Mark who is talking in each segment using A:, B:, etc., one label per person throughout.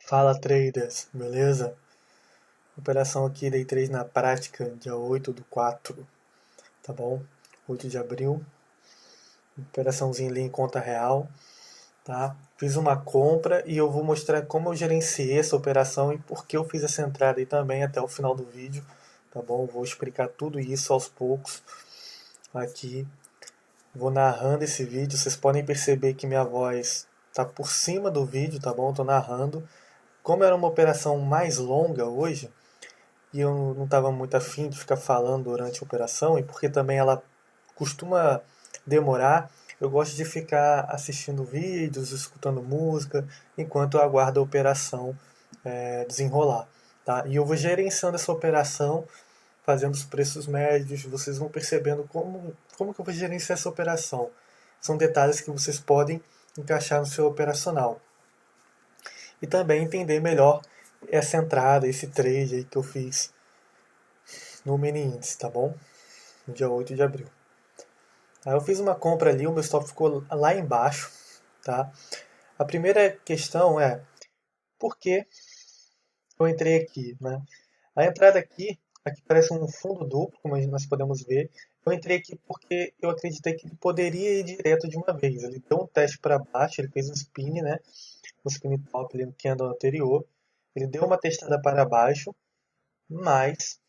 A: Fala traders, beleza? Operação aqui Day 3 na prática, dia 8/4, tá bom? 8 de abril, operaçãozinha ali em conta real, tá? Fiz uma compra e eu vou mostrar como eu gerenciei essa operação e por que eu fiz essa entrada aí também até o final do vídeo, tá bom? Vou explicar tudo isso aos poucos aqui. Vou narrando esse vídeo, vocês podem perceber que minha voz tá por cima do vídeo, tá bom? Eu tô narrando. Como era uma operação mais longa hoje, e eu não estava muito afim de ficar falando durante a operação, e porque também ela costuma demorar, eu gosto de ficar assistindo vídeos, escutando música, enquanto eu aguardo a operação desenrolar. Tá? E eu vou gerenciando essa operação, fazendo os preços médios, vocês vão percebendo como que eu vou gerenciar essa operação. São detalhes que vocês podem encaixar no seu operacional. E também entender melhor essa entrada, esse trade aí que eu fiz no mini índice, tá bom? No dia 8 de abril. Aí eu fiz uma compra ali, o meu stop ficou lá embaixo, tá? A primeira questão é por que eu entrei aqui, né? A entrada aqui parece um fundo duplo, como nós podemos ver. Eu entrei aqui porque eu acreditei que ele poderia ir direto de uma vez. Ele deu um teste para baixo, ele fez um spin, né? Um spin top ali no candle anterior. Ele deu uma testada para baixo, mas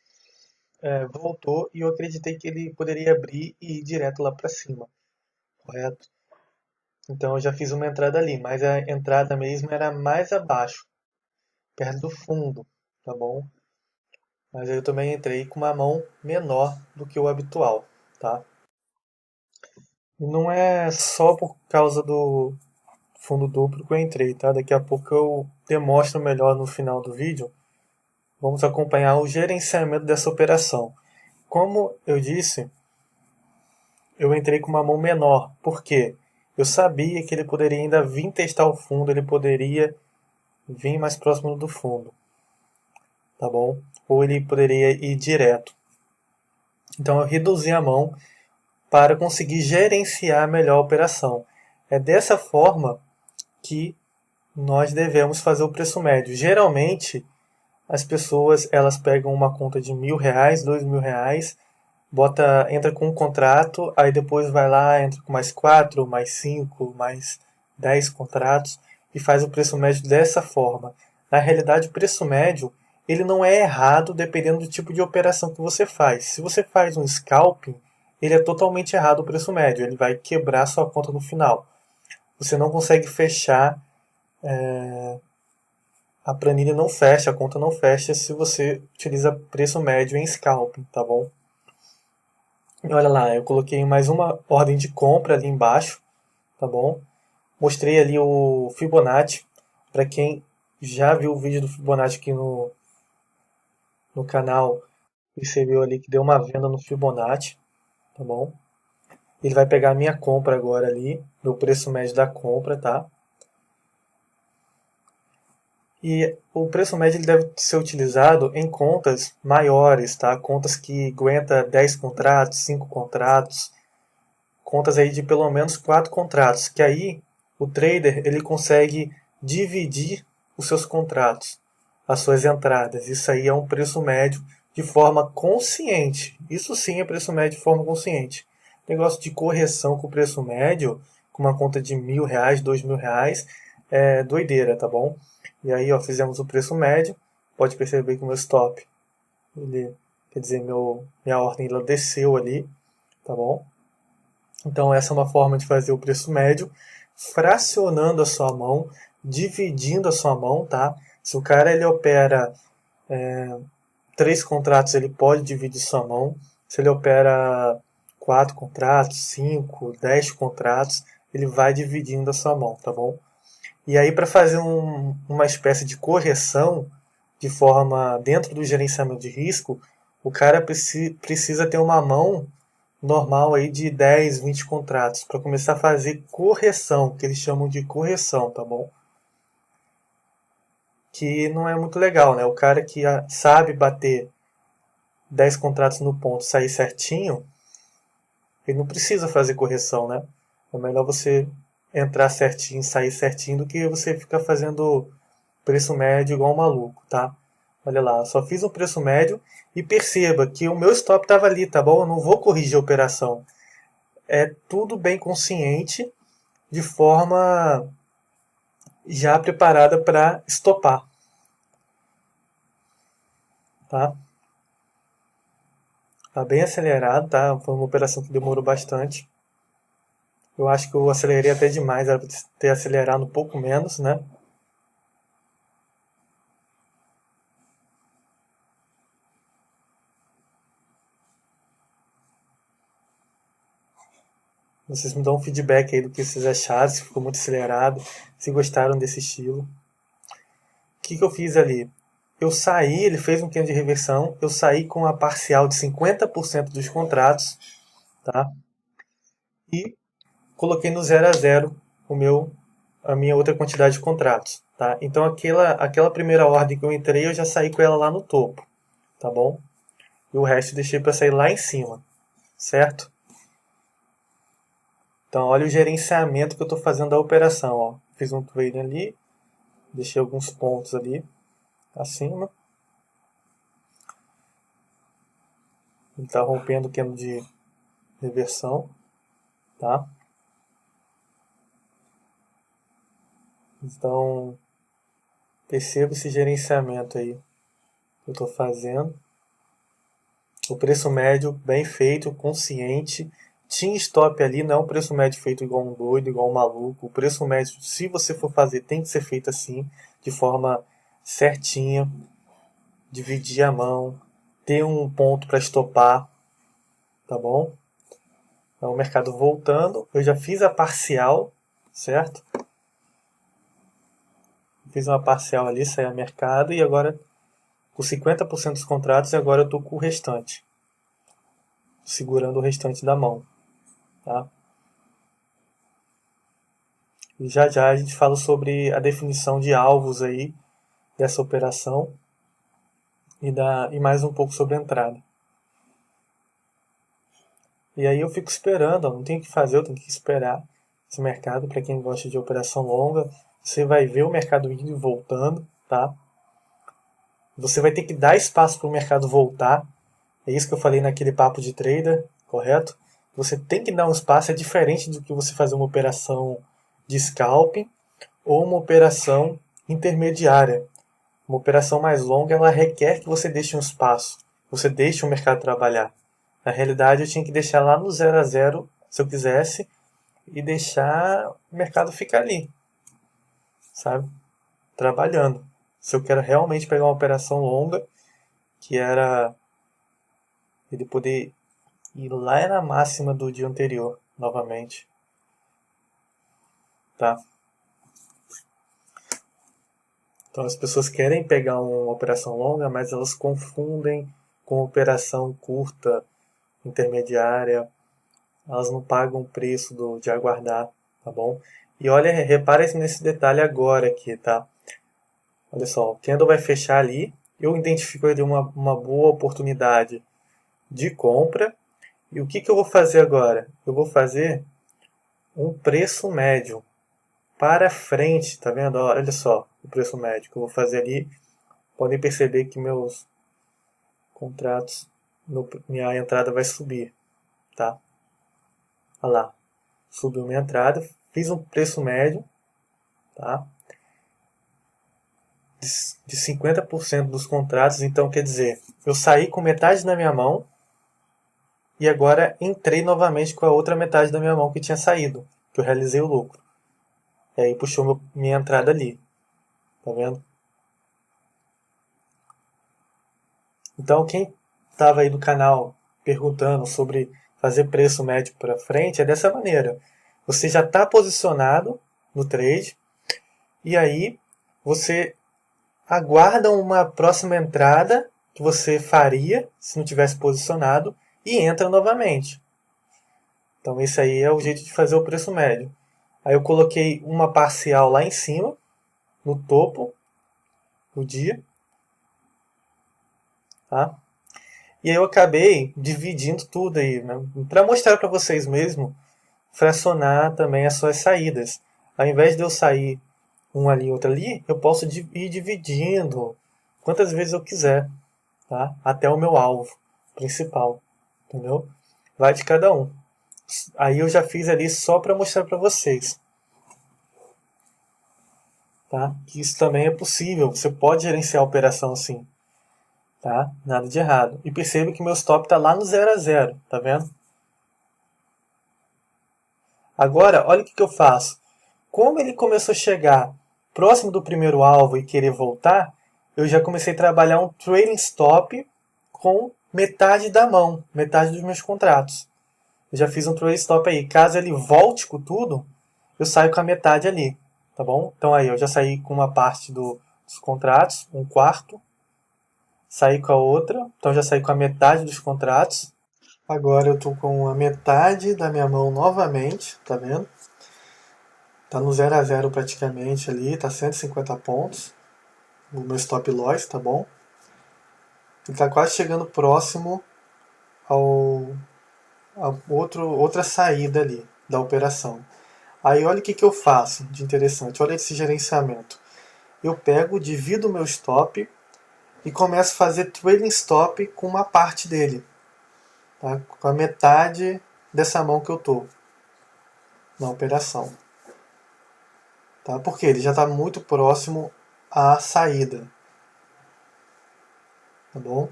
A: voltou e eu acreditei que ele poderia abrir e ir direto lá para cima, correto? Então eu já fiz uma entrada ali, mas a entrada mesmo era mais abaixo, perto do fundo, tá bom? Mas aí eu também entrei com uma mão menor do que o habitual, tá? E não é só por causa do fundo duplo que eu entrei, tá? Daqui a pouco eu demonstro melhor no final do vídeo. Vamos acompanhar o gerenciamento dessa operação. Como eu disse, eu entrei com uma mão menor. Por quê? Eu sabia que ele poderia ainda vir testar o fundo, ele poderia vir mais próximo do fundo, tá bom? Ou ele poderia ir direto. Então eu reduzi a mão para conseguir gerenciar melhor a operação. É dessa forma que nós devemos fazer o preço médio. Geralmente as pessoas elas pegam uma conta de R$ 1.000, R$ 2.000, entra com um contrato, aí depois vai lá, entra com mais 4, mais 5, mais 10 contratos e faz o preço médio dessa forma. Na realidade, o preço médio ele não é errado dependendo do tipo de operação que você faz. Se você faz um scalping, ele é totalmente errado o preço médio, ele vai quebrar sua conta no final. Você não consegue fechar, a planilha não fecha, a conta não fecha se você utiliza preço médio em scalping, tá bom? Olha lá, eu coloquei mais uma ordem de compra ali embaixo, tá bom? Mostrei ali o Fibonacci, para quem já viu o vídeo do Fibonacci aqui no canal, percebeu ali que deu uma venda no Fibonacci, tá bom? Ele vai pegar a minha compra agora ali, meu preço médio da compra, tá? E o preço médio ele deve ser utilizado em contas maiores, tá? Contas que aguenta 10 contratos, 5 contratos, contas aí de pelo menos 4 contratos, que aí o trader ele consegue dividir os seus contratos, as suas entradas. Isso aí é um preço médio de forma consciente. Isso sim é preço médio de forma consciente. Negócio de correção com preço médio, com uma conta de R$ 1.000, R$ 2.000, é doideira, tá bom? E aí, ó, fizemos o preço médio. Pode perceber que o meu stop, ele, quer dizer, minha ordem ela desceu ali, tá bom? Então essa é uma forma de fazer o preço médio, fracionando a sua mão, dividindo a sua mão, tá? Se o cara ele opera 3 contratos, ele pode dividir sua mão. Se ele opera 4 contratos, 5, 10 contratos, ele vai dividindo a sua mão, tá bom? E aí para fazer uma espécie de correção de forma dentro do gerenciamento de risco, o cara precisa ter uma mão normal aí de 10, 20 contratos para começar a fazer correção, que eles chamam de correção, tá bom? Que não é muito legal, né? O cara que sabe bater 10 contratos no ponto, sair certinho, ele não precisa fazer correção, né? É melhor você entrar certinho, sair certinho do que você ficar fazendo preço médio igual um maluco, tá? Olha lá, só fiz um preço médio e perceba que o meu stop estava ali, tá bom? Eu não vou corrigir a operação. É tudo bem consciente, de forma já preparada para estopar, tá? Tá bem acelerado, tá? Foi uma operação que demorou bastante. Eu acho que eu acelerei até demais, era para ter acelerado um pouco menos, né? Vocês me dão um feedback aí do que vocês acharam, se ficou muito acelerado, se gostaram desse estilo. O que eu fiz ali? Eu saí, ele fez um candle de reversão, eu saí com a parcial de 50% dos contratos, tá? E coloquei no 0 a 0 a minha outra quantidade de contratos, tá? Então aquela primeira ordem que eu entrei, eu já saí com ela lá no topo, tá bom? E o resto eu deixei para sair lá em cima, certo? Então olha o gerenciamento que eu estou fazendo da operação, ó. Fiz um trade ali, deixei alguns pontos ali acima. Ele está rompendo o candle de reversão, tá? Então perceba esse gerenciamento aí que eu estou fazendo. O preço médio bem feito, consciente. Tinha stop ali, não é um preço médio feito igual um doido, igual um maluco. O preço médio, se você for fazer, tem que ser feito assim, de forma certinha, dividir a mão, ter um ponto para estopar, tá bom? Então, o mercado voltando, eu já fiz a parcial, certo? Fiz uma parcial ali, saí a mercado e agora com 50% dos contratos e agora eu estou com o restante, segurando o restante da mão, tá? E já já a gente fala sobre a definição de alvos aí dessa operação e mais um pouco sobre a entrada. E aí eu fico esperando, ó, não tem o que fazer, eu tenho que esperar esse mercado. Para quem gosta de operação longa, você vai ver o mercado indo e voltando, tá? Você vai ter que dar espaço para o mercado voltar. É isso que eu falei naquele papo de trader, correto? Você tem que dar um espaço, é diferente do que você fazer uma operação de scalping ou uma operação intermediária. Uma operação mais longa, ela requer que você deixe um espaço, você deixe o mercado trabalhar. Na realidade, eu tinha que deixar lá no 0 a 0, se eu quisesse, e deixar o mercado ficar ali, sabe? Trabalhando. Se eu quero realmente pegar uma operação longa, que era ele poder ir lá na máxima do dia anterior, novamente, tá? Então as pessoas querem pegar uma operação longa, mas elas confundem com operação curta, intermediária. Elas não pagam o preço de aguardar, tá bom? E olha, repara nesse detalhe agora aqui, tá? Olha só, o candle vai fechar ali, eu identifico ali uma boa oportunidade de compra. E o que eu vou fazer agora? Eu vou fazer um preço médio para frente, tá vendo? Olha só o preço médio que eu vou fazer ali. Podem perceber que meus contratos, minha entrada vai subir, tá? Olha lá, subiu minha entrada, fiz um preço médio, tá? De 50% dos contratos, então quer dizer, eu saí com metade na minha mão e agora entrei novamente com a outra metade da minha mão que tinha saído, que eu realizei o lucro. E aí puxou minha entrada ali, tá vendo? Então quem estava aí no canal perguntando sobre fazer preço médio para frente, é dessa maneira. Você já está posicionado no trade e aí você aguarda uma próxima entrada que você faria se não tivesse posicionado e entra novamente. Então esse aí é o jeito de fazer o preço médio. Aí eu coloquei uma parcial lá em cima, no topo do dia, tá? E aí eu acabei dividindo tudo aí, né? Para mostrar para vocês mesmo, fracionar também as suas saídas. Ao invés de eu sair um ali, outro ali, eu posso ir dividindo quantas vezes eu quiser, tá? Até o meu alvo principal, entendeu? Vai de cada um. Aí eu já fiz ali só para mostrar para vocês, tá? Que isso também é possível. Você pode gerenciar a operação assim, tá? Nada de errado. E perceba que meu stop está lá no 0 a 0, tá vendo? Agora, olha o que eu faço. Como ele começou a chegar próximo do primeiro alvo e querer voltar, eu já comecei a trabalhar um trailing stop com metade da mão, metade dos meus contratos. Eu já fiz um trailing stop aí. Caso ele volte com tudo, eu saio com a metade ali, tá bom? Então aí, eu já saí com uma parte dos contratos, um quarto, saí com a outra, então já saí com a metade dos contratos. Agora eu tô com a metade da minha mão novamente, tá vendo? Tá no 0 a 0 praticamente ali, tá 150 pontos. O meu stop loss, tá bom? Ele tá quase chegando próximo ao a outra saída ali da operação. Aí olha o que eu faço de interessante, olha esse gerenciamento. Eu pego, divido o meu stop e começo a fazer trailing stop com uma parte dele, tá? Com a metade dessa mão que eu tô na operação. Tá? Porque ele já está muito próximo à saída. Tá bom?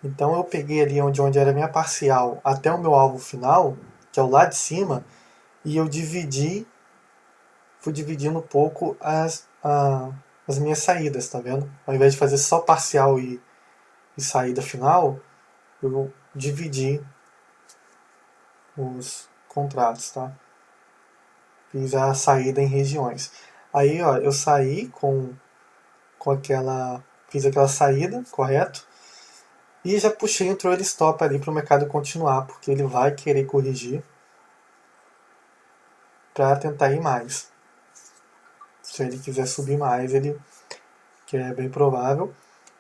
A: Então eu peguei ali onde era a minha parcial até o meu alvo final, que é o lá de cima, e eu fui dividindo um pouco as minhas saídas, tá vendo? Ao invés de fazer só parcial e saída final, eu dividi os contratos, tá? Fiz a saída em regiões. Aí, ó, eu saí com aquela. Fiz aquela saída, correto? E já puxei um trailing stop ali para o mercado continuar, porque ele vai querer corrigir para tentar ir mais. Se ele quiser subir mais, ele, que é bem provável,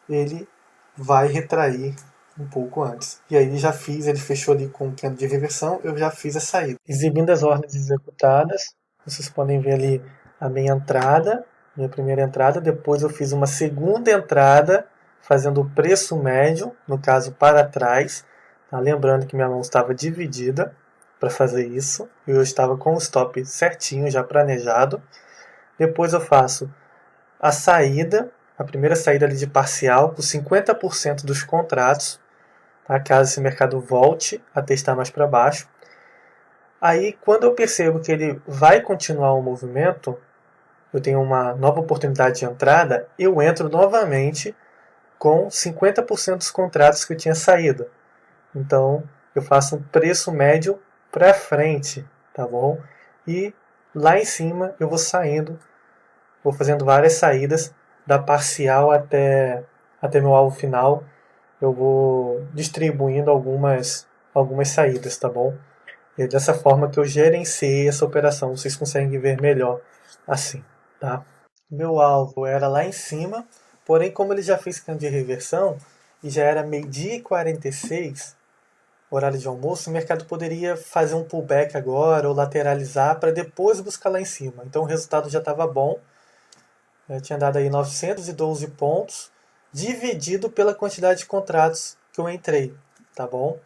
A: ele vai retrair um pouco antes. E aí ele fechou ali com o candle de reversão, eu já fiz a saída. Exibindo as ordens executadas, vocês podem ver ali a minha entrada, minha primeira entrada, depois eu fiz uma segunda entrada, fazendo o preço médio, no caso para trás, tá? Lembrando que minha mão estava dividida para fazer isso, e eu estava com o stop certinho, já planejado. Depois eu faço a saída, a primeira saída ali de parcial, por 50% dos contratos, tá? Caso esse mercado volte a testar mais para baixo. Aí, quando eu percebo que ele vai continuar o movimento, eu tenho uma nova oportunidade de entrada, eu entro novamente com 50% dos contratos que eu tinha saído. Então, eu faço um preço médio para frente, tá bom? E lá em cima eu vou saindo, vou fazendo várias saídas da parcial até meu alvo final. Eu vou distribuindo algumas saídas, tá bom? E é dessa forma que eu gerenciei essa operação. Vocês conseguem ver melhor assim, tá? Meu alvo era lá em cima, porém como ele já fez canto de reversão e já era meio-dia e 46, horário de almoço, o mercado poderia fazer um pullback agora ou lateralizar para depois buscar lá em cima. Então o resultado já estava bom. Eu tinha dado aí 912 pontos, dividido pela quantidade de contratos que eu entrei, tá bom?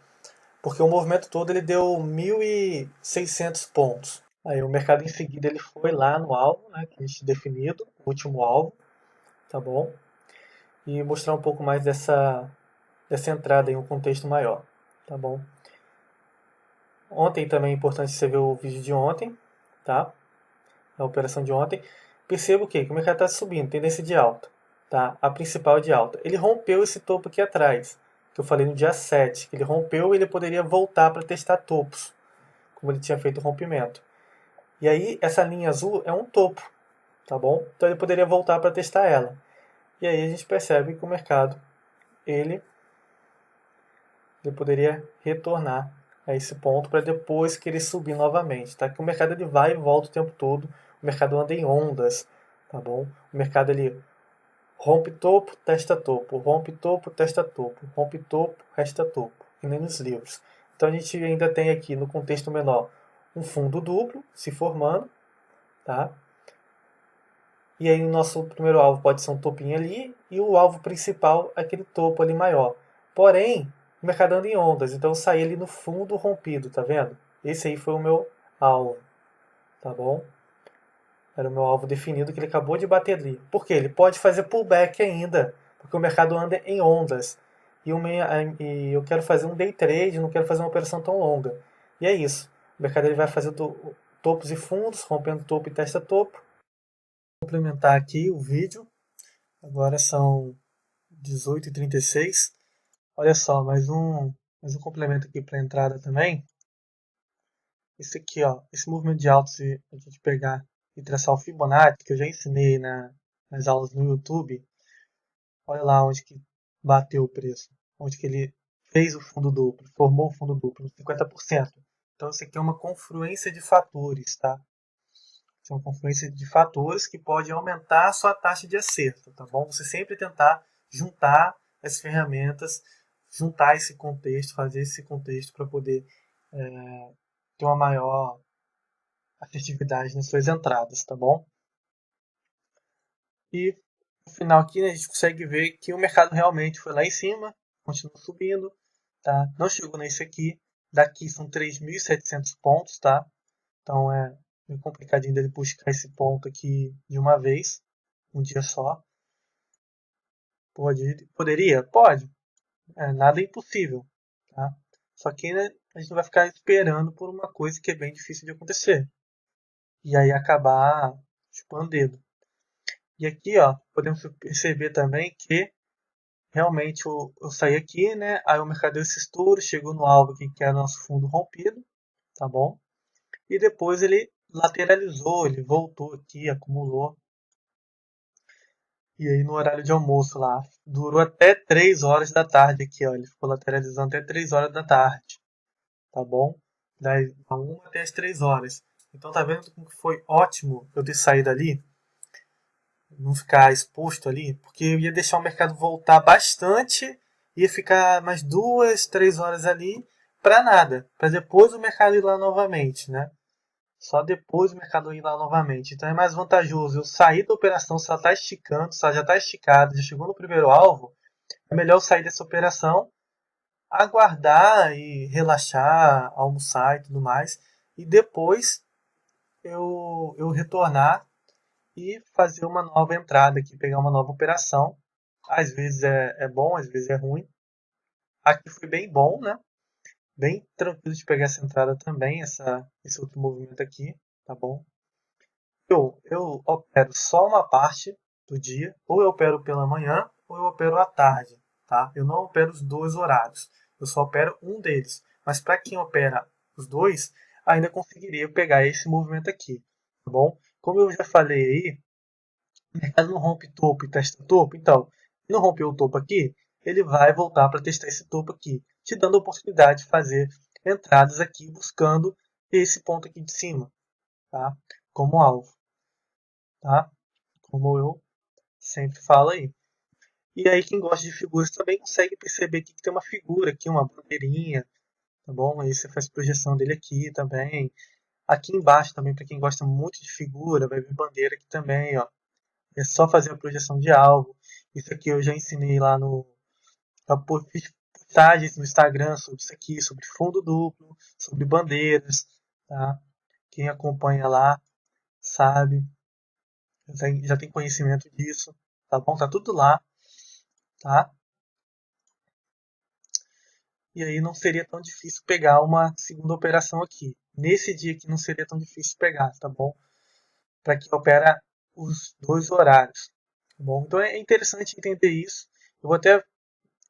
A: Porque o movimento todo ele deu 1.600 pontos. Aí o mercado em seguida ele foi lá no alvo, né, que a gente definido, o último alvo, tá bom? E mostrar um pouco mais dessa entrada em um contexto maior, tá bom? Ontem também é importante você ver o vídeo de ontem, tá? A operação de ontem. Perceba o quê? Que o mercado está subindo, tendência de alta, tá? A principal de alta. Ele rompeu esse topo aqui atrás, que eu falei no dia 7, que ele rompeu e ele poderia voltar para testar topos, como ele tinha feito o rompimento. E aí, essa linha azul é um topo, tá bom? Então ele poderia voltar para testar ela. E aí a gente percebe que o mercado, ele poderia retornar a esse ponto para depois querer subir novamente, tá? Que o mercado ele vai e volta o tempo todo, o mercado anda em ondas, tá bom? O mercado ele rompe topo, testa topo, rompe topo, testa topo, rompe topo, resta topo, que nem nos livros. Então a gente ainda tem aqui no contexto menor um fundo duplo se formando, tá? E aí o nosso primeiro alvo pode ser um topinho ali e o alvo principal aquele topo ali maior. Porém, o mercado anda em ondas, então eu saí ali no fundo rompido, tá vendo? Esse aí foi o meu alvo, tá bom? Era o meu alvo definido que ele acabou de bater ali. Por quê? Ele pode fazer pullback ainda, porque o mercado anda em ondas. E eu quero fazer um day trade, não quero fazer uma operação tão longa. E é isso. O mercado ele vai fazer topos e fundos, rompendo topo e testa topo. Vou complementar aqui o vídeo. Agora são 18h36. Olha só, mais um complemento aqui para a entrada também. Esse aqui, ó, esse movimento de alto, se a gente pegar e traçar o Fibonacci, que eu já ensinei nas aulas no YouTube, olha lá onde que bateu o preço, onde que ele fez o fundo duplo, formou o fundo duplo, 50%. Então isso aqui é uma confluência de fatores, tá? Isso é uma confluência de fatores que pode aumentar a sua taxa de acerto, tá bom? Você sempre tentar juntar as ferramentas, juntar esse contexto, fazer esse contexto para poder ter uma maior assertividade nas suas entradas, tá bom? E no final aqui a gente consegue ver que o mercado realmente foi lá em cima, continua subindo, tá? Não chegou nesse aqui, daqui são 3.700 pontos, tá? Então é meio complicadinho dele buscar esse ponto aqui de uma vez, um dia só. Poderia? Pode. Nada é impossível, tá? Só que né, a gente não vai ficar esperando por uma coisa que é bem difícil de acontecer. E aí acabar chupando o dedo. E aqui, ó, podemos perceber também que realmente eu saí aqui, né? Aí o mercado deu esse estouro, chegou no alvo aqui, que é o nosso fundo rompido, tá bom? E depois ele lateralizou, ele voltou aqui, acumulou. E aí no horário de almoço lá, durou até 3 horas da tarde aqui, ó. Ele ficou lateralizando até 3 horas da tarde, tá bom? Das 1 até as 3 horas. Então tá vendo como que foi ótimo eu ter saído ali? Não ficar exposto ali, porque eu ia deixar o mercado voltar bastante, ia ficar mais 2, 3 horas ali para nada, para depois o mercado ir lá novamente, né? Só depois o mercado ir lá novamente. Então é mais vantajoso eu sair da operação se ela está esticando, se ela já está esticada, já chegou no primeiro alvo, é melhor eu sair dessa operação, aguardar e relaxar, almoçar e tudo mais, e depois eu retornar e fazer uma nova entrada aqui, pegar uma nova operação. Às vezes é bom, às vezes é ruim. Aqui foi bem bom, né? Bem tranquilo de pegar essa entrada também, esse outro movimento aqui, tá bom? Eu opero só uma parte do dia, ou eu opero pela manhã, ou eu opero à tarde, tá? Eu não opero os dois horários, eu só opero um deles. Mas para quem opera os dois, ainda conseguiria pegar esse movimento aqui, tá bom? Como eu já falei aí, o mercado não rompe topo e testa topo, então, se não rompeu o topo aqui, ele vai voltar para testar esse topo aqui, te dando a oportunidade de fazer entradas aqui buscando esse ponto aqui de cima, tá? Como alvo, tá? Como eu sempre falo aí. E aí quem gosta de figuras também consegue perceber que tem uma figura aqui, uma bandeirinha, tá bom? Aí você faz projeção dele aqui também. Aqui embaixo também, para quem gosta muito de figura, vai ver bandeira aqui também, ó. É só fazer a projeção de alvo. Isso aqui eu já ensinei lá no. Eu fiz postagens no Instagram sobre isso aqui, sobre fundo duplo, sobre bandeiras, tá? Quem acompanha lá sabe, já tem conhecimento disso, tá bom? Tá tudo lá, tá? E aí não seria tão difícil pegar uma segunda operação aqui. Nesse dia aqui não seria tão difícil pegar, tá bom? Para quem opera os dois horários, tá bom? Então é interessante entender isso. Eu vou até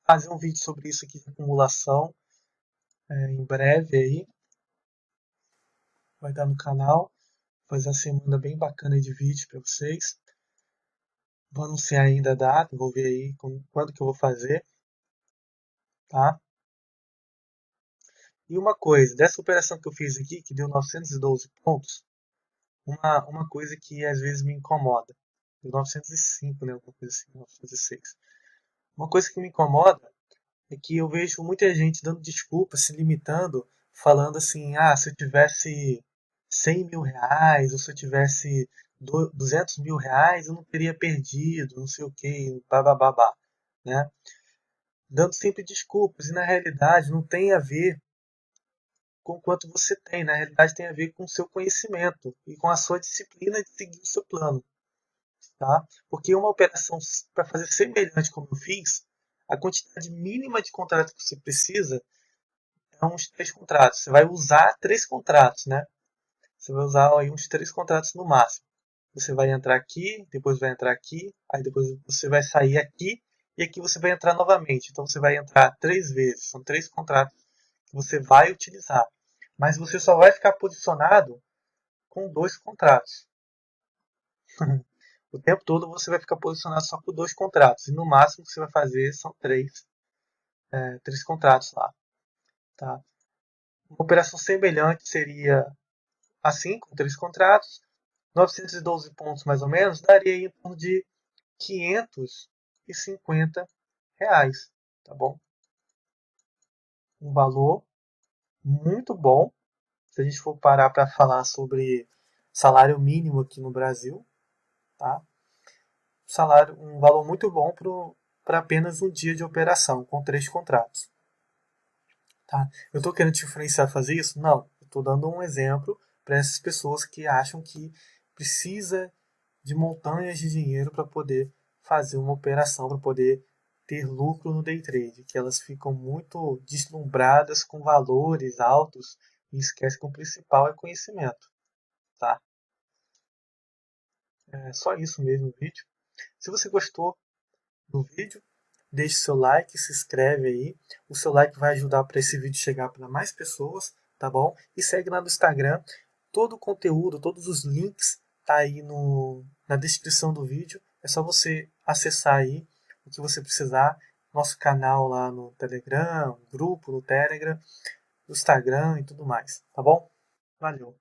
A: fazer um vídeo sobre isso aqui de acumulação em breve aí. Vai dar no canal. Vai fazer uma semana bem bacana de vídeo para vocês. Vou anunciar ainda a data, vou ver aí quando que eu vou fazer, tá? E uma coisa, dessa operação que eu fiz aqui, que deu 912 pontos, uma coisa que às vezes me incomoda. Deu 905, né? Alguma coisa assim, 906. Uma coisa que me incomoda é que eu vejo muita gente dando desculpa, se limitando, falando assim, ah, se eu tivesse R$ 100.000, ou se eu tivesse R$ 200.000, eu não teria perdido, não sei o que, babá, né? Dando sempre desculpas, e na realidade não tem a ver com quanto você tem, na realidade tem a ver com o seu conhecimento e com a sua disciplina de seguir o seu plano, tá? Porque uma operação para fazer semelhante como eu fiz, a quantidade mínima de contratos que você precisa é uns 3 contratos. Você vai usar 3 contratos, né? Você vai usar aí uns 3 contratos no máximo. Você vai entrar aqui, depois vai entrar aqui, aí depois você vai sair aqui e aqui você vai entrar novamente. Então você vai entrar 3 vezes, são 3 contratos que você vai utilizar. Mas você só vai ficar posicionado com 2 contratos. O tempo todo você vai ficar posicionado só com 2 contratos. E no máximo que você vai fazer são três contratos lá. Tá? Uma operação semelhante seria assim, com 3 contratos. 912 pontos mais ou menos, daria em torno de R$ 550. Tá bom? Um valor muito bom. Se a gente for parar para falar sobre salário mínimo aqui no Brasil, tá? Um valor muito bom para apenas um dia de operação, com 3 contratos. Tá? Eu estou querendo te influenciar a fazer isso? Não. Eu estou dando um exemplo para essas pessoas que acham que precisa de montanhas de dinheiro para poder fazer uma operação, para poder ter lucro no day trade, que elas ficam muito deslumbradas com valores altos e esquecem que o principal é conhecimento. Tá? É só isso mesmo o vídeo. Se você gostou do vídeo, deixe seu like, se inscreve aí. O seu like vai ajudar para esse vídeo chegar para mais pessoas, tá bom? E segue lá no Instagram. Todo o conteúdo, todos os links tá aí na descrição do vídeo. É só você acessar aí o que você precisar. Nosso canal lá no Telegram, grupo no Telegram, no Instagram e tudo mais, tá bom? Valeu!